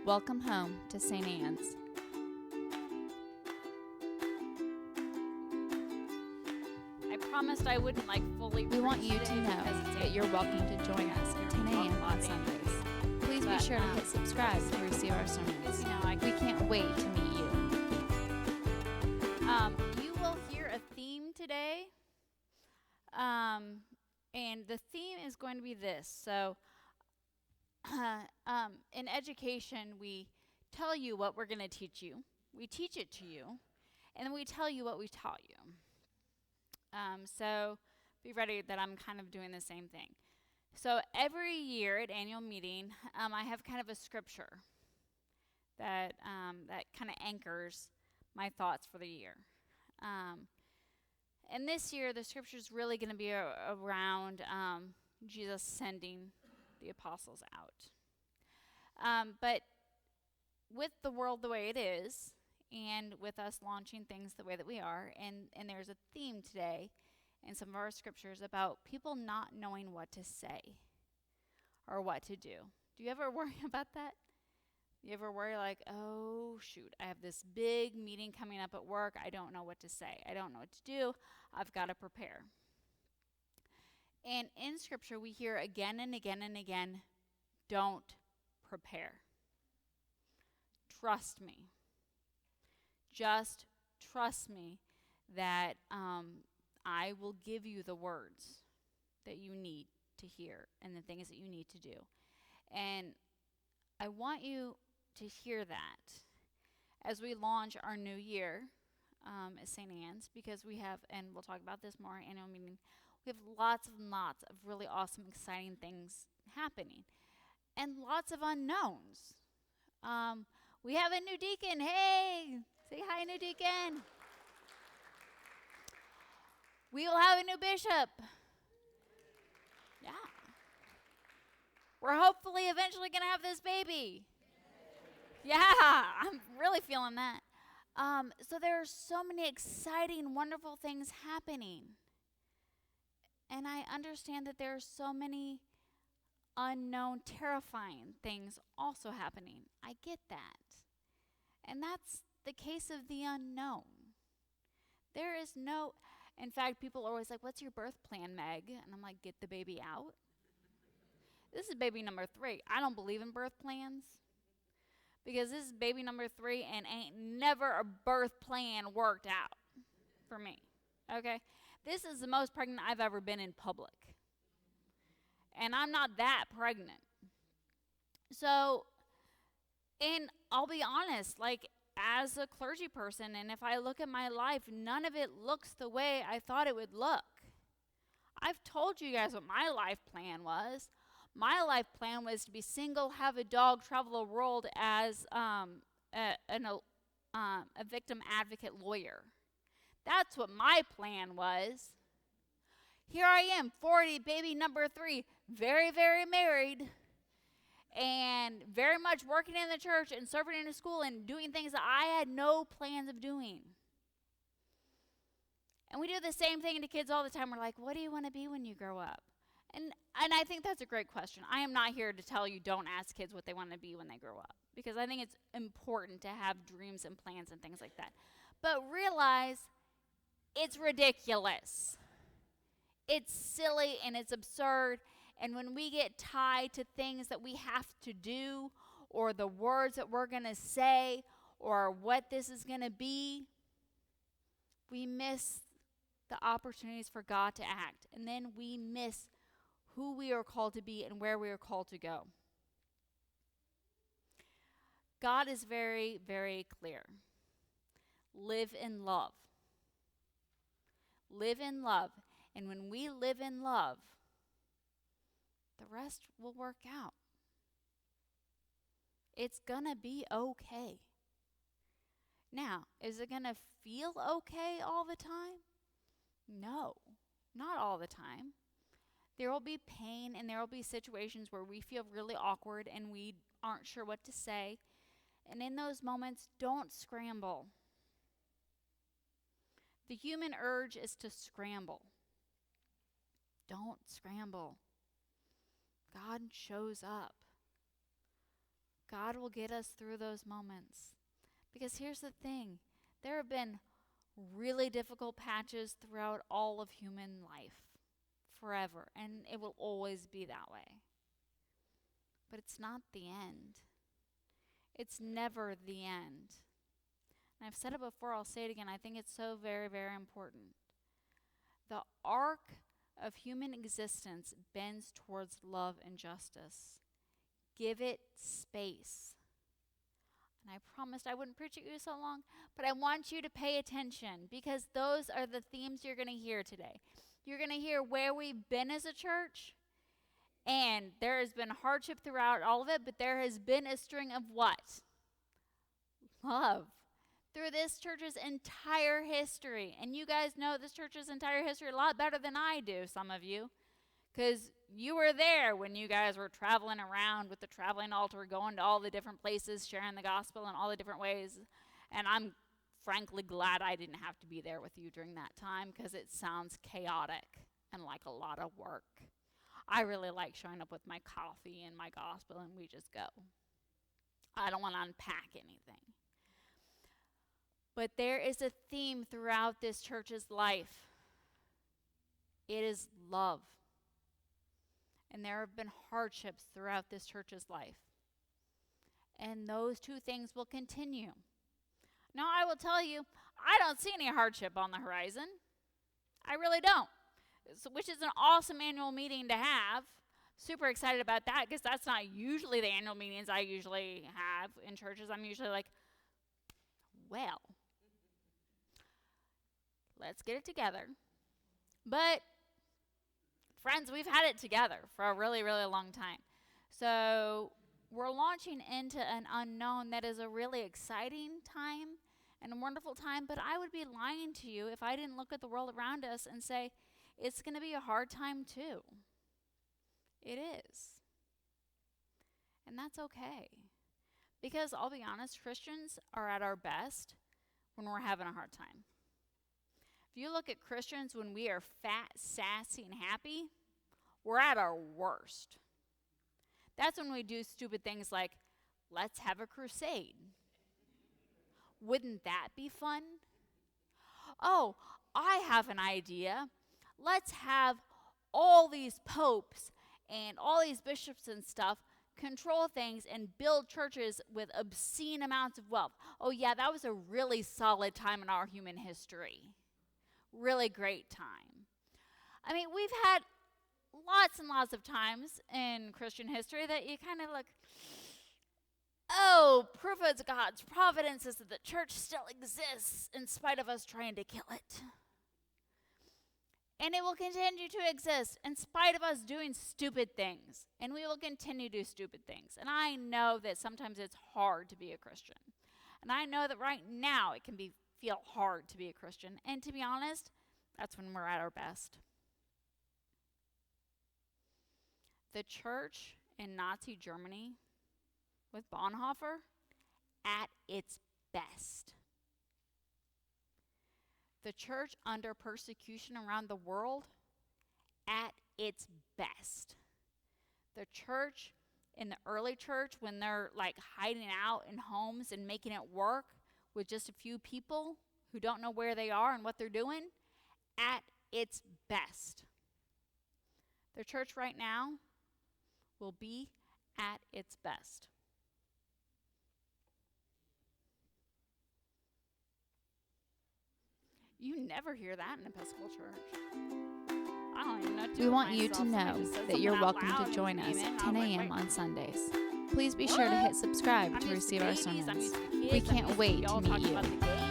Welcome home to St. Anne's. I promised I wouldn't fully. We want you to know that you're welcome to join us at 10 a.m. on Sundays. Please be sure to hit subscribe to receive our sermons. We can't wait to meet you. You will hear a theme today, and the theme is going to be this. So, in education, we tell you what we're going to teach you. We teach it to you, and then we tell you what we taught you. So be ready that I'm kind of doing the same thing. So every year at annual meeting, I have kind of a scripture that kind of anchors my thoughts for the year. And this year, the scripture is really going to be around Jesus sending the apostles out. But with the world the way it is, and with us launching things the way that we are, and there's a theme today in some of our scriptures about people not knowing what to say or what to do. Do you ever worry about that? You ever worry oh, shoot, I have this big meeting coming up at work. I don't know what to say. I don't know what to do. I've got to prepare. And in Scripture, we hear again and again and again, don't prepare. Trust me. Just trust me that I will give you the words that you need to hear and the things that you need to do. And I want you to hear that as we launch our new year at St. Anne's, because we have, and we'll talk about this more at annual meeting, we have lots and lots of really awesome, exciting things happening and lots of unknowns. We have a new deacon. Hey, say hi, new deacon. We will have a new bishop. Yeah. We're hopefully eventually going to have this baby. Yeah, I'm really feeling that. So there are so many exciting, wonderful things happening. And I understand that there are so many unknown, terrifying things also happening. I get that. And that's the case of the unknown. There is no, in fact, people are always like, what's your birth plan, Meg? And I'm like, get the baby out. This is baby number 3. I don't believe in birth plans, because this is baby number 3 and ain't never a birth plan worked out for me, okay? This is the most pregnant I've ever been in public. And I'm not that pregnant. So, and I'll be honest, as a clergy person, and if I look at my life, none of it looks the way I thought it would look. I've told you guys what my life plan was. My life plan was to be single, have a dog, travel the world as a victim advocate lawyer. That's what my plan was. Here I am, 40, baby number 3, very, very married, and very much working in the church and serving in a school and doing things that I had no plans of doing. And we do the same thing to kids all the time. We're like, what do you want to be when you grow up? And I think that's a great question. I am not here to tell you don't ask kids what they want to be when they grow up, because I think it's important to have dreams and plans and things like that. But realize it's ridiculous. It's silly and it's absurd. And when we get tied to things that we have to do, or the words that we're going to say, or what this is going to be, we miss the opportunities for God to act. And then we miss who we are called to be and where we are called to go. God is very, very clear. Live in love. Live in love. And when we live in love, the rest will work out. It's going to be okay. Now, is it going to feel okay all the time? No, not all the time. There will be pain, and there will be situations where we feel really awkward and we aren't sure what to say. And in those moments, don't scramble. The human urge is to scramble. Don't scramble. God shows up. God will get us through those moments. Because here's the thing. There have been really difficult patches throughout all of human life. Forever. And it will always be that way. But it's not the end. It's never the end. And I've said it before, I'll say it again. I think it's so very, very important. The arc of human existence bends towards love and justice. Give it space. And I promised I wouldn't preach at you so long, but I want you to pay attention because those are the themes you're going to hear today. You're going to hear where we've been as a church, and there has been hardship throughout all of it, but there has been a string of what? Love. Through this church's entire history. And you guys know this church's entire history a lot better than I do, some of you. Because you were there when you guys were traveling around with the traveling altar, going to all the different places, sharing the gospel in all the different ways. And I'm frankly glad I didn't have to be there with you during that time because it sounds chaotic and like a lot of work. I really like showing up with my coffee and my gospel and we just go. I don't want to unpack anything. But there is a theme throughout this church's life. It is love. And there have been hardships throughout this church's life. And those two things will continue. Now, I will tell you, I don't see any hardship on the horizon. I really don't. So, which is an awesome annual meeting to have. Super excited about that because that's not usually the annual meetings I usually have in churches. I'm usually like, well, let's get it together. But, friends, we've had it together for a really, really long time. So we're launching into an unknown that is a really exciting time and a wonderful time, but I would be lying to you if I didn't look at the world around us and say, it's going to be a hard time too. It is. And that's okay. Because I'll be honest, Christians are at our best when we're having a hard time. If you look at Christians when we are fat, sassy, and happy, we're at our worst. That's when we do stupid things like, let's have a crusade. Wouldn't that be fun? Oh, I have an idea. Let's have all these popes and all these bishops and stuff control things and build churches with obscene amounts of wealth. Oh yeah, that was a really solid time in our human history. Really great time. I mean, we've had lots and lots of times in Christian history that you kind of look, oh, proof of God's providence is that the church still exists in spite of us trying to kill it. And it will continue to exist in spite of us doing stupid things. And we will continue to do stupid things. And I know that sometimes it's hard to be a Christian. And I know that right now it can feel hard to be a Christian. And to be honest, that's when we're at our best. The church in Nazi Germany with Bonhoeffer at its best. The church under persecution around the world at its best. The church in the early church when they're like hiding out in homes and making it work with just a few people who don't know where they are and what they're doing at its best. The church right now will be at its best. You never hear that in Episcopal Church. I don't even know what to do We with want you myself. to Somebody know just said that you're something out welcome loud to join and us came in. at I 10 was like, a.m. wait, on Sundays. Please be sure to what? hit subscribe I'm to used receive to our babies, I'm sermons. used to kids, We I'm can't used wait y'all to meet talking you. about the gays.